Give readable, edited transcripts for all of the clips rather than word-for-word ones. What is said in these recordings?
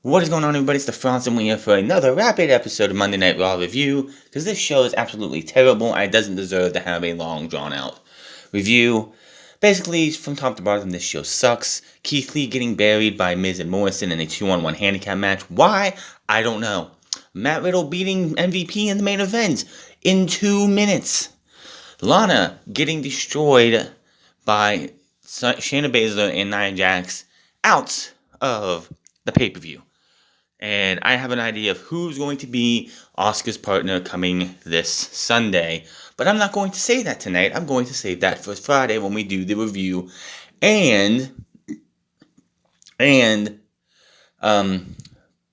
What is going on, everybody? It's the Franz, and we're here for another rapid episode of Monday Night Raw review, because this show is absolutely terrible and it doesn't deserve to have a long, drawn-out review. Basically, from top to bottom, this show sucks. Keith Lee getting buried by Miz and Morrison in a 2-on-1 handicap match. Why? I don't know. Matt Riddle beating MVP in the main event in 2 minutes. Lana getting destroyed by Shayna Baszler and Nia Jax out of the pay-per-view. And I have an idea of who's going to be Asuka's partner coming this Sunday. But I'm not going to say that tonight. I'm going to save that for Friday when we do the review and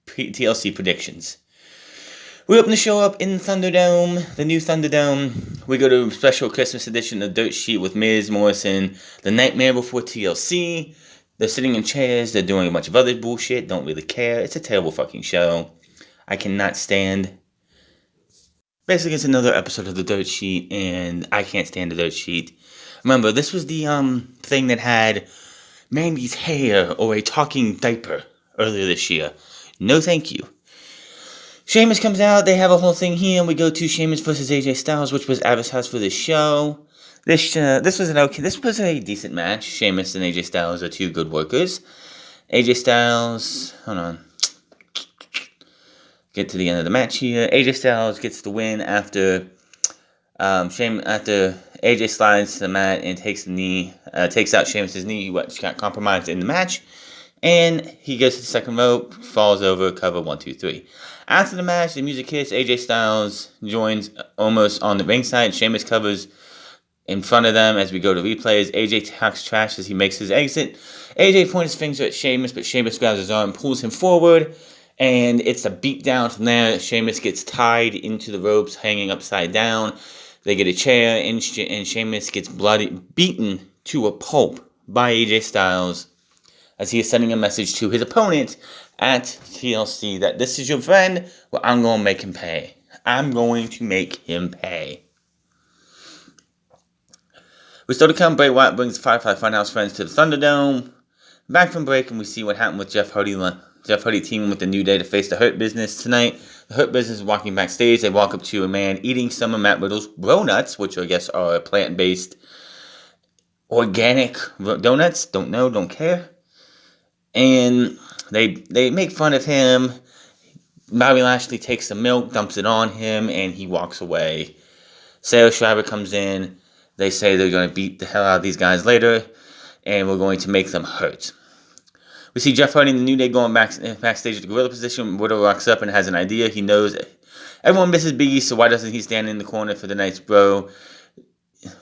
TLC predictions. We open the show up in Thunderdome, the new Thunderdome. We go to a special Christmas edition of Dirt Sheet with Miz, Morrison, the Nightmare Before TLC. They're sitting in chairs, they're doing a bunch of other bullshit, don't really care. It's a terrible fucking show. I cannot stand. Basically, it's another episode of the Dirt Sheet, and I can't stand the Dirt Sheet. Remember, this was the thing that had Mandy's hair or a talking diaper earlier this year. No thank you. Sheamus comes out, they have a whole thing here, and we go to Sheamus versus AJ Styles, which was advertised for this show. This was a decent match. Sheamus and AJ Styles are two good workers. AJ Styles, hold on. Get to the end of the match here. AJ Styles gets the win after AJ slides to the mat and takes out Sheamus' knee, which got compromised in the match. And he goes to the second rope, falls over, cover 1, 2, 3. After the match, the music hits. AJ Styles joins almost on the ringside. Sheamus covers in front of them as we go to replays. AJ talks trash as he makes his exit. AJ points his finger at Sheamus, but Sheamus grabs his arm and pulls him forward. And it's a beat down from there. Sheamus gets tied into the ropes, hanging upside down. They get a chair, and Sheamus gets beaten to a pulp by AJ Styles as he is sending a message to his opponent at TLC that this is your friend, well, I'm going to make him pay. I'm going to make him pay. We still to come. Bray Wyatt brings the Firefly Funhouse friends to the Thunderdome. Back from break, and we see what happened with Jeff Hardy teaming with the New Day to face the Hurt Business tonight. The Hurt Business is walking backstage. They walk up to a man eating some of Matt Riddle's Bro-Nuts, which I guess are plant-based organic donuts. Don't know, don't care. And they make fun of him. Bobby Lashley takes the milk, dumps it on him, and he walks away. Sarah Schreiber comes in. They say they're going to beat the hell out of these guys later, and we're going to make them hurt. We see Jeff Hardy and the New Day going backstage at the gorilla position. Riddle rocks up and has an idea. He knows everyone misses Biggie, so why doesn't he stand in the corner for the night's bro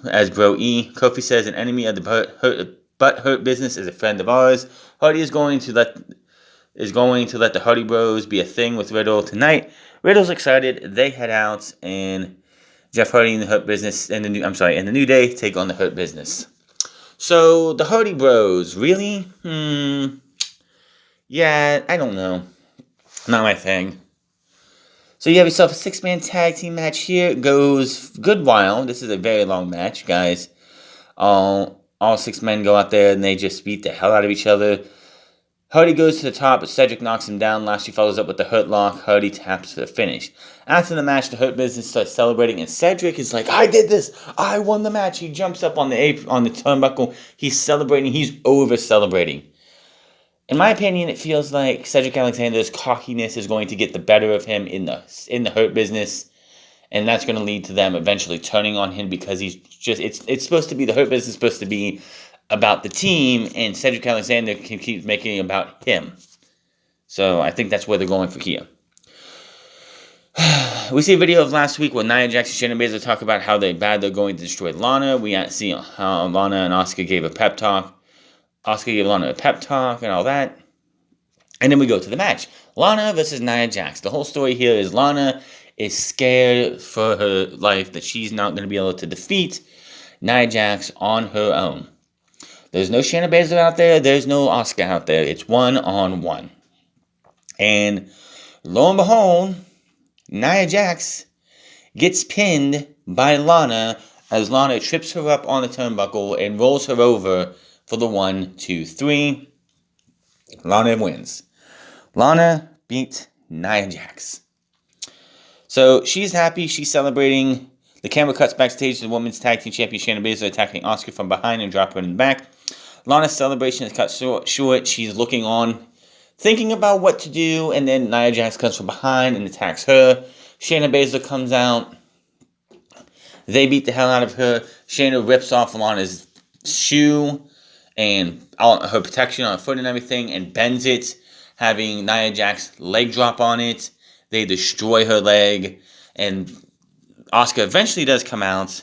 as Bro E? Kofi says an enemy of the Hurt Business is a friend of ours. Hardy is going to let the Hardy Bros be a thing with Riddle tonight. Riddle's excited. They head out, and Jeff Hardy and the Hurt Business and the New Day take on the Hurt Business. So the Hardy Bros, really? Yeah, I don't know. Not my thing. So you have yourself a 6-man tag team match here. It goes a good while. This is a very long match, guys. All 6 men go out there and they just beat the hell out of each other. Hardy goes to the top, but Cedric knocks him down. Lashley follows up with the Hurt Lock. Hardy taps for the finish. After the match, the Hurt Business starts celebrating, and Cedric is like, I did this! I won the match! He jumps up on the turnbuckle. He's celebrating. He's over-celebrating. In my opinion, it feels like Cedric Alexander's cockiness is going to get the better of him in the Hurt Business, and that's going to lead to them eventually turning on him because it's supposed to be, the Hurt Business is supposed to be about the team, and Cedric Alexander can keep making it about him. So I think that's where they're going for here. We see a video of last week where Nia Jax and Shayna Baszler talk about how bad they're going to destroy Lana. We see how Lana and Asuka gave a pep talk. Asuka gave Lana a pep talk and all that. And then we go to the match. Lana versus Nia Jax. The whole story here is Lana is scared for her life that she's not going to be able to defeat Nia Jax on her own. There's no Shayna Baszler out there. There's no Asuka out there. It's 1-on-1. And lo and behold, Nia Jax gets pinned by Lana as Lana trips her up on the turnbuckle and rolls her over for the 1, 2, 3. Lana wins. Lana beat Nia Jax. So she's happy. She's celebrating. The camera cuts backstage to the women's tag team champion Shayna Baszler attacking Asuka from behind and dropping her in the back. Lana's celebration is cut short. She's looking on, thinking about what to do, and then Nia Jax comes from behind and attacks her. Shayna Baszler comes out. They beat the hell out of her. Shayna rips off Lana's shoe and her protection on her foot and everything and bends it, having Nia Jax leg drop on it. They destroy her leg, and Asuka eventually does come out.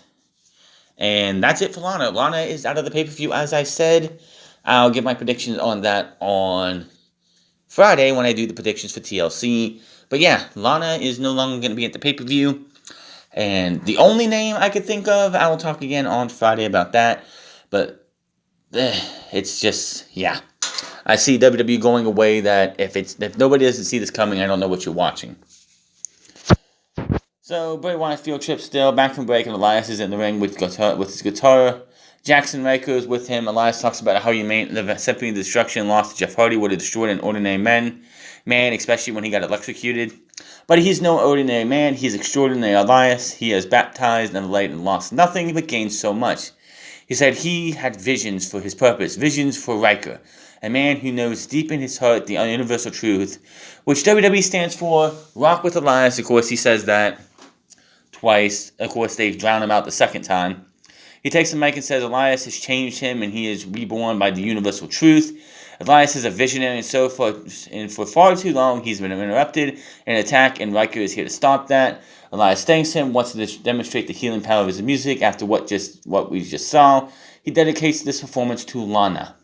And that's it for Lana. Lana is out of the pay-per-view, as I said. I'll give my predictions on that on Friday when I do the predictions for TLC. But yeah, Lana is no longer going to be at the pay-per-view. And the only name I could think of, I will talk again on Friday about that. But it's just, yeah. I see WWE going away that if nobody doesn't see this coming, I don't know what you're watching. So, Bray Wyatt field trip still. Back from break, and Elias is in the ring with his guitar. Jackson Ryker is with him. Elias talks about how he made the Symphony of Destruction lost to Jeff Hardy would have destroyed an ordinary man, especially when he got electrocuted. But he's no ordinary man. He's extraordinary Elias. He has baptized and light and lost nothing, but gained so much. He said he had visions for his purpose, visions for Ryker, a man who knows deep in his heart the universal truth, which WWE stands for, rock with Elias. Of course, he says that twice. Of course, they drown him out the second time. He takes the mic and says Elias has changed him and he is reborn by the universal truth. Elias is a visionary, and for far too long he's been interrupted in an attack, and Ryker is here to stop that. Elias thanks him, wants to demonstrate the healing power of his music after what we just saw. He dedicates this performance to Lana.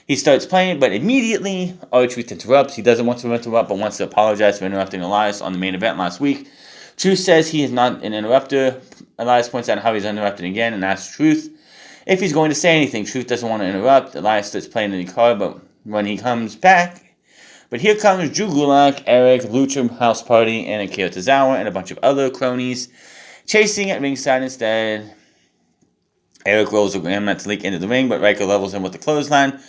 He starts playing, but immediately R-Truth interrupts. He doesn't want to interrupt, but wants to apologize for interrupting Elias on the main event last week. Truth says he is not an interrupter. Elias points out how he's interrupted again and asks Truth if he's going to say anything. Truth doesn't want to interrupt. Elias starts playing in the car, but when he comes back... But here comes Drew Gulak, Eric, Lucha House Party, and Akira Tozawa, and a bunch of other cronies chasing at ringside instead. Eric rolls a Grandmat leak into the ring, but Ryker levels him with the clothesline.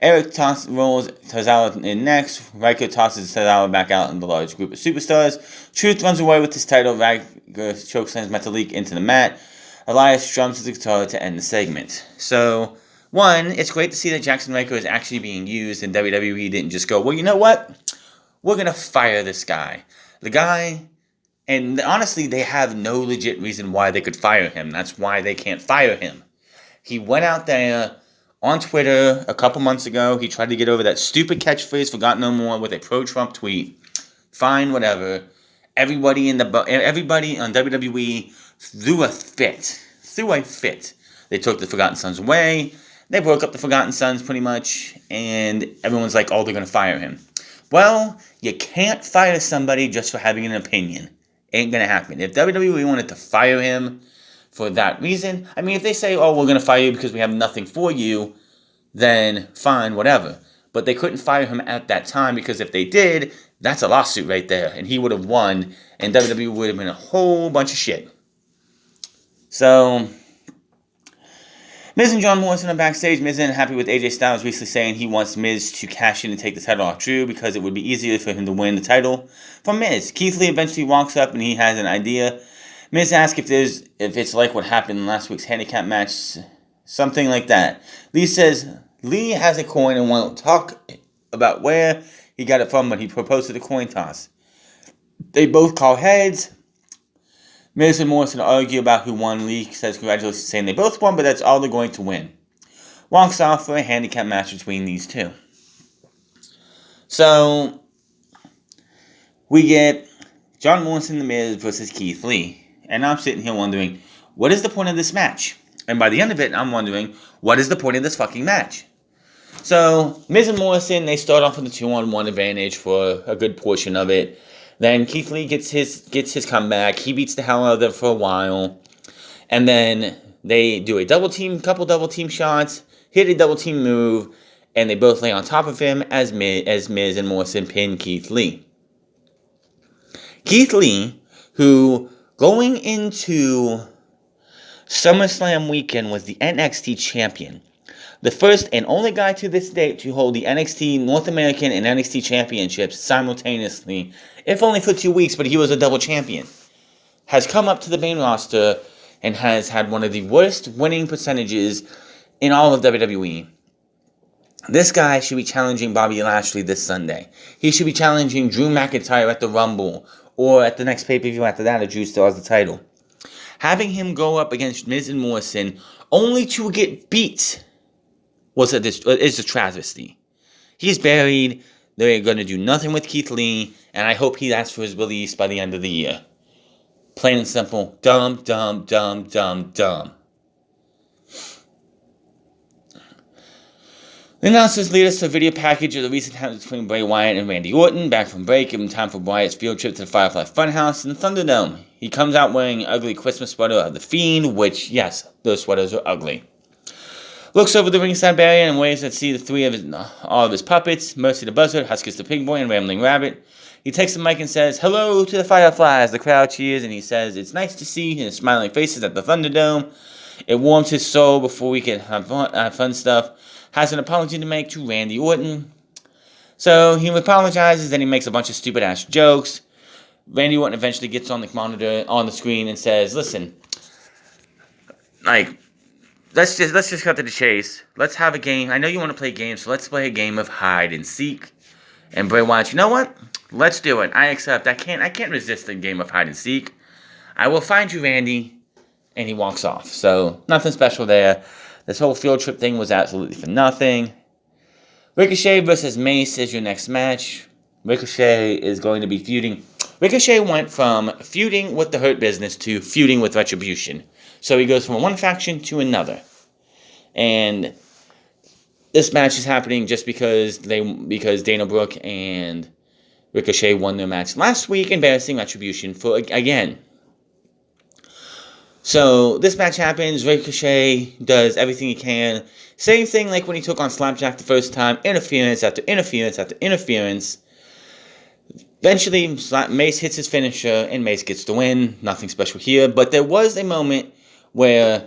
Eric rolls Tozawa in next. Ryker tosses Tozawa back out in the large group of superstars. Truth runs away with his title. Ryker chokeslams Metalik into the mat. Elias strums his guitar to end the segment. So, one, it's great to see that Jackson Ryker is actually being used, and WWE didn't just go, well, you know what? We're going to fire this guy. The guy, and honestly, they have no legit reason why they could fire him. That's why they can't fire him. He went out there on Twitter a couple months ago. He tried to get over that stupid catchphrase, forgot no more, with a pro-Trump tweet. Fine, whatever. Everybody on WWE threw a fit. They took the Forgotten Sons away. They broke up the Forgotten Sons pretty much. And everyone's like, oh, they're going to fire him. Well, you can't fire somebody just for having an opinion. Ain't going to happen. If WWE wanted to fire him for that reason, I mean, if they say, oh, we're going to fire you because we have nothing for you, then fine, whatever. But they couldn't fire him at that time, because if they did, that's a lawsuit right there. And he would have won, and WWE would have been a whole bunch of shit. So, Miz and John Morrison are backstage. Miz isn't happy with AJ Styles recently saying he wants Miz to cash in and take the title off Drew because it would be easier for him to win the title from Miz. Keith Lee eventually walks up and he has an idea. Miz asks if it's like what happened in last week's handicap match, something like that. Lee says Lee has a coin and won't talk about where he got it from, but he proposed to the coin toss. They both call heads. Miz and Morrison argue about who won. Lee says congratulations, saying they both won, but that's all they're going to win. Walks off for a handicap match between these two. So, we get John Morrison and The Miz versus Keith Lee. And I'm sitting here wondering, what is the point of this match? And by the end of it, I'm wondering, what is the point of this fucking match? So, Miz and Morrison, they start off with a 2-on-1 advantage for a good portion of it. Then Keith Lee gets his comeback. He beats the hell out of them for a while. And then they do a couple double team shots, hit a double team move, and they both lay on top of him as Miz and Morrison pin Keith Lee. Keith Lee, who going into SummerSlam weekend was the NXT champion, The first and only guy to this date to hold the NXT North American and NXT championships simultaneously, if only for 2 weeks, but he was a double champion, has come up to the main roster and has had one of the worst winning percentages in all of WWE. This guy should be challenging Bobby Lashley this Sunday. He should be challenging Drew McIntyre at the Rumble, or at the next pay-per-view after that if Drew still has the title. Having him go up against Miz and Morrison only to get beat is a travesty. He's buried. They're going to do nothing with Keith Lee, and I hope he asks for his release by the end of the year. Plain and simple. Dumb, dumb, dumb, dumb, dumb. The announcers lead us to a video package of the recent happenings between Bray Wyatt and Randy Orton. Back from break, giving time for Wyatt's field trip to the Firefly Funhouse in the Thunderdome. He comes out wearing an ugly Christmas sweater of The Fiend, which, yes, those sweaters are ugly. Looks over the ringside barrier and waves to see all of his puppets, Mercy the Buzzard, Huskus the Pig Boy, and Rambling Rabbit. He takes the mic and says, "Hello to the Fireflies." The crowd cheers, and he says, "It's nice to see his smiling faces at the Thunderdome. It warms his soul before we can have fun stuff." Has an apology to make to Randy Orton. So he apologizes, then he makes a bunch of stupid-ass jokes. Randy Orton eventually gets on the monitor, on the screen, and says, "Listen, let's just cut to the chase. Let's have a game. I know you want to play games, so let's play a game of hide and seek." And Bray Wyatt, "You know what? Let's do it. I accept. I can't resist the game of hide and seek. I will find you, Randy." And he walks off. So nothing special there. This whole field trip thing was absolutely for nothing. Ricochet versus Mace is your next match. Ricochet is going to be feuding. Ricochet went from feuding with the Hurt Business to feuding with Retribution. So he goes from one faction to another. And this match is happening just because Dana Brooke and Ricochet won their match last week, embarrassing Retribution again. So this match happens. Ricochet does everything he can. Same thing like when he took on Slapjack the first time. Interference after interference after interference. Eventually, Mace hits his finisher, and Mace gets the win. Nothing special here. But there was a moment where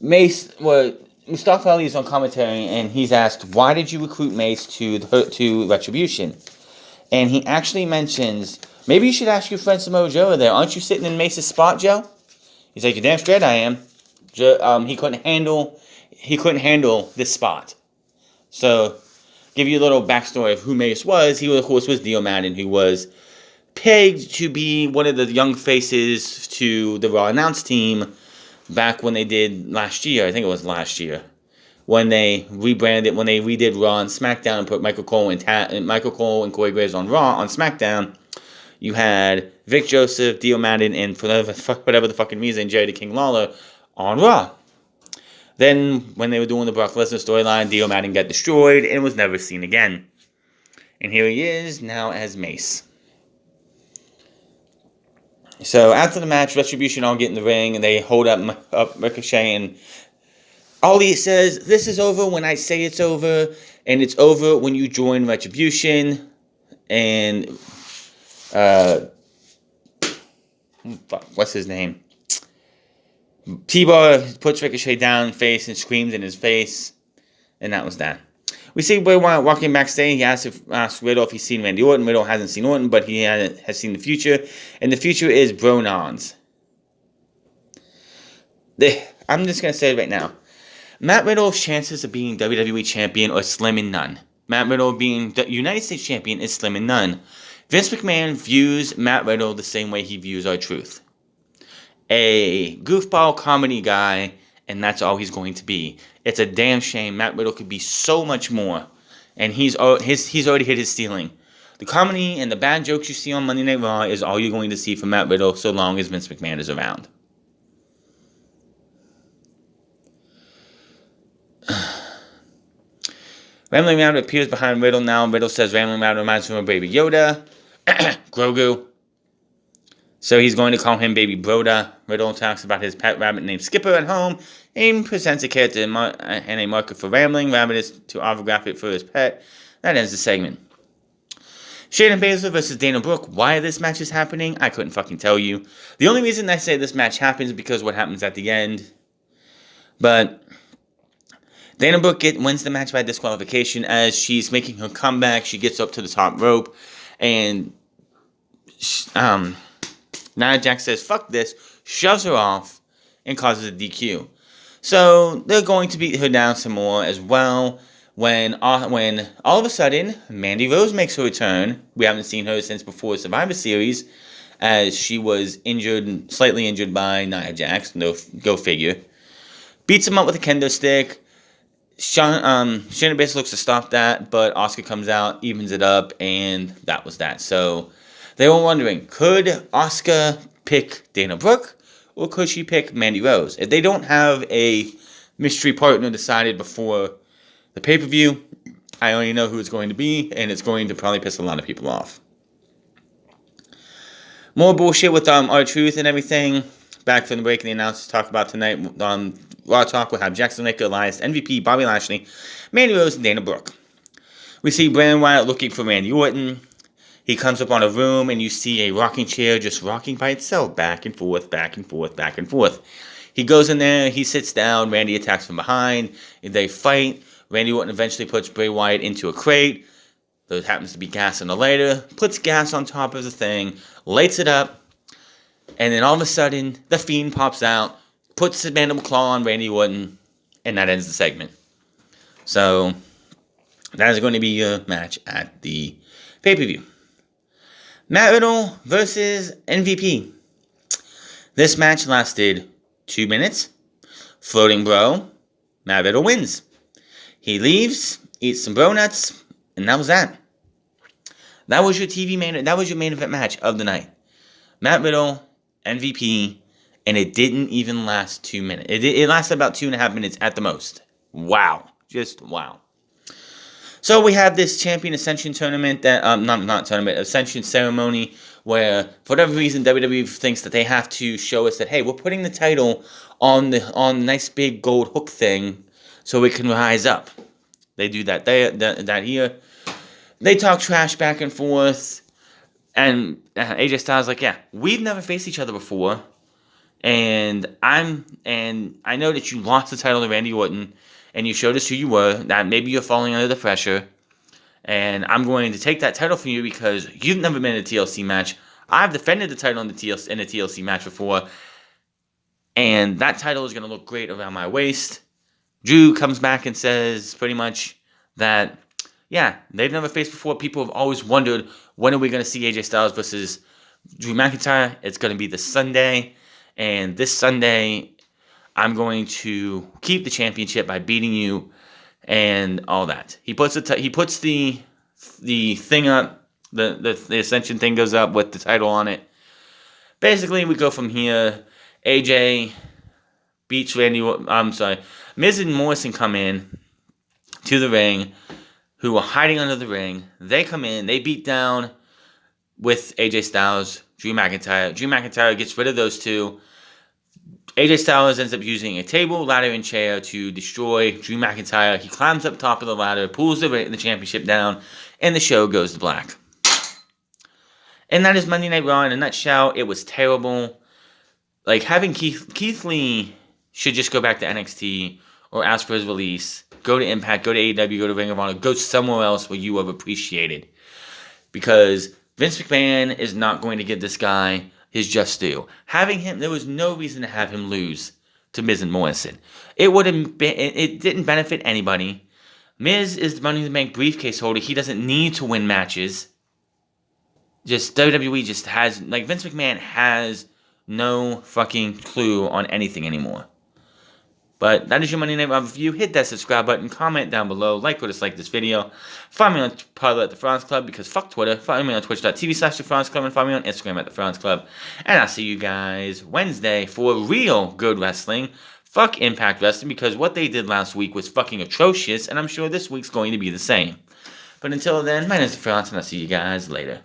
Mustafa Ali is on commentary, and he's asked, "Why did you recruit Mace to Retribution?" And he actually mentions, "Maybe you should ask your friend Samoa Joe there. Aren't you sitting in Mace's spot, Joe?" He's like, "You're damn straight I am." He couldn't handle this spot. So, give you a little backstory of who Mace was. He, of course, was Dio Madden, who was pegged to be one of the young faces to the Raw announce team back when they did last year. I think it was last year. When they rebranded, when they redid Raw and SmackDown and put Michael Cole and Corey Graves on Raw, on SmackDown, you had Vic Joseph, Dio Madden, and whatever the fucking reason, Jerry the King Lawler on Raw. Then, when they were doing the Brock Lesnar storyline, Dio Madden got destroyed and was never seen again. And here he is, now as Mace. So, after the match, Retribution all get in the ring, and they hold up Ricochet, and Ali says, "This is over when I say it's over, and it's over when you join Retribution." And what's his name? T-Bar puts Ricochet down face and screams in his face, and that was that. We see Bray Wyatt walking backstage. He asks Riddle if he's seen Randy Orton. Riddle hasn't seen Orton, but he has seen the future, and the future is Bronons. I'm just going to say it right now. Matt Riddle's chances of being WWE Champion are slim and none. Matt Riddle being the United States Champion is slim and none. Vince McMahon views Matt Riddle the same way he views R-Truth. A goofball comedy guy, and that's all he's going to be. It's a damn shame. Matt Riddle could be so much more, and he's already hit his ceiling. The comedy and the bad jokes you see on Monday Night Raw is all you're going to see from Matt Riddle so long as Vince McMahon is around. Rambling Rabbit appears behind Riddle now. Riddle says Rambling Rabbit reminds him of Baby Yoda. Grogu. So he's going to call him Baby Broda. Riddle talks about his pet rabbit named Skipper at home and presents a character and a marker for Rambling. Rabbit is to autograph it for his pet. That ends the segment. Shayna Baszler versus Dana Brooke. Why this match is happening, I couldn't fucking tell you. The only reason I say this match happens is because what happens at the end. But Dana Brooke wins the match by disqualification as she's making her comeback. She gets up to the top rope, and Nia Jax says, "Fuck this," shoves her off, and causes a DQ. So they're going to beat her down some more as well. When all of a sudden Mandy Rose makes her return. We haven't seen her since before Survivor Series, as she was slightly injured by Nia Jax. No, go figure. Beats him up with a kendo stick. Shayna Baszler looks to stop that, but Asuka comes out, evens it up, and that was that. So they were wondering, could Asuka pick Dana Brooke, or could she pick Mandy Rose? If they don't have a mystery partner decided before the pay-per-view, I already know who it's going to be, and it's going to probably piss a lot of people off. More bullshit with R-Truth and everything. Back from the break, and the announcers talk about tonight. Raw Talk will have Jackson Laker, Elias, MVP, Bobby Lashley, Mandy Rose, and Dana Brooke. We see Bray Wyatt looking for Randy Orton. He comes up on a room, and you see a rocking chair just rocking by itself, back and forth, back and forth, back and forth. He goes in there, he sits down, Randy attacks from behind, and they fight. Randy Orton eventually puts Bray Wyatt into a crate. There happens to be gas in the lighter, puts gas on top of the thing, lights it up, and then all of a sudden, the Fiend pops out, puts his mandible claw on Randy Orton, and that ends the segment. So, that is going to be your match at the pay-per-view. Matt Riddle versus MVP. This match lasted 2 minutes. Floating bro, Matt Riddle wins. He leaves, eats some bro nuts, and that was that. That was your main event match of the night. Matt Riddle, MVP, and it didn't even last 2 minutes. It lasted about 2.5 minutes at the most. Wow. Just wow. So we have this Champion Ascension tournament Ascension ceremony, where for whatever reason WWE thinks that they have to show us that, hey, we're putting the title on the nice big gold hook thing so it can rise up. They do that here. They talk trash back and forth, and AJ Styles like, yeah, we've never faced each other before, and I know that you lost the title to Randy Orton, and you showed us who you were, that maybe you're falling under the pressure, and I'm going to take that title from you because you've never been in a TLC match. I've defended the title in a TLC match before, and that title is going to look great around my waist. Drew comes back and says pretty much that, yeah, they've never faced before. People have always wondered, when are we going to see AJ Styles versus Drew McIntyre? It's going to be this Sunday, and this Sunday, I'm going to keep the championship by beating you and all that. He puts the thing up, the Ascension thing goes up with the title on it. Basically, we go from here. AJ beats Miz and Morrison come in to the ring, who are hiding under the ring. They come in, they beat down with AJ Styles, Drew McIntyre. Drew McIntyre gets rid of those two. AJ Styles ends up using a table, ladder, and chair to destroy Drew McIntyre. He climbs up top of the ladder, pulls the championship down, and the show goes to black. And that is Monday Night Raw in a nutshell. It was terrible. Like, having Keith Lee should just go back to NXT or ask for his release. Go to Impact, go to AEW, go to Ring of Honor, go somewhere else where you are appreciated. Because Vince McMahon is not going to give this guy his just due. There was no reason to have him lose to Miz and Morrison. It didn't benefit anybody. Miz is the Money in the Bank briefcase holder. He doesn't need to win matches. Just WWE just has, like, Vince McMahon has no fucking clue on anything anymore. But that is your Monday Night Raw review. Hit that subscribe button, comment down below, like or dislike this video. Follow me on Parler at The France Club, because fuck Twitter. Follow me on twitch.tv/The France Club, and follow me on Instagram at The France Club. And I'll see you guys Wednesday for real good wrestling. Fuck Impact Wrestling, because what they did last week was fucking atrocious, and I'm sure this week's going to be the same. But until then, my name is The France, and I'll see you guys later.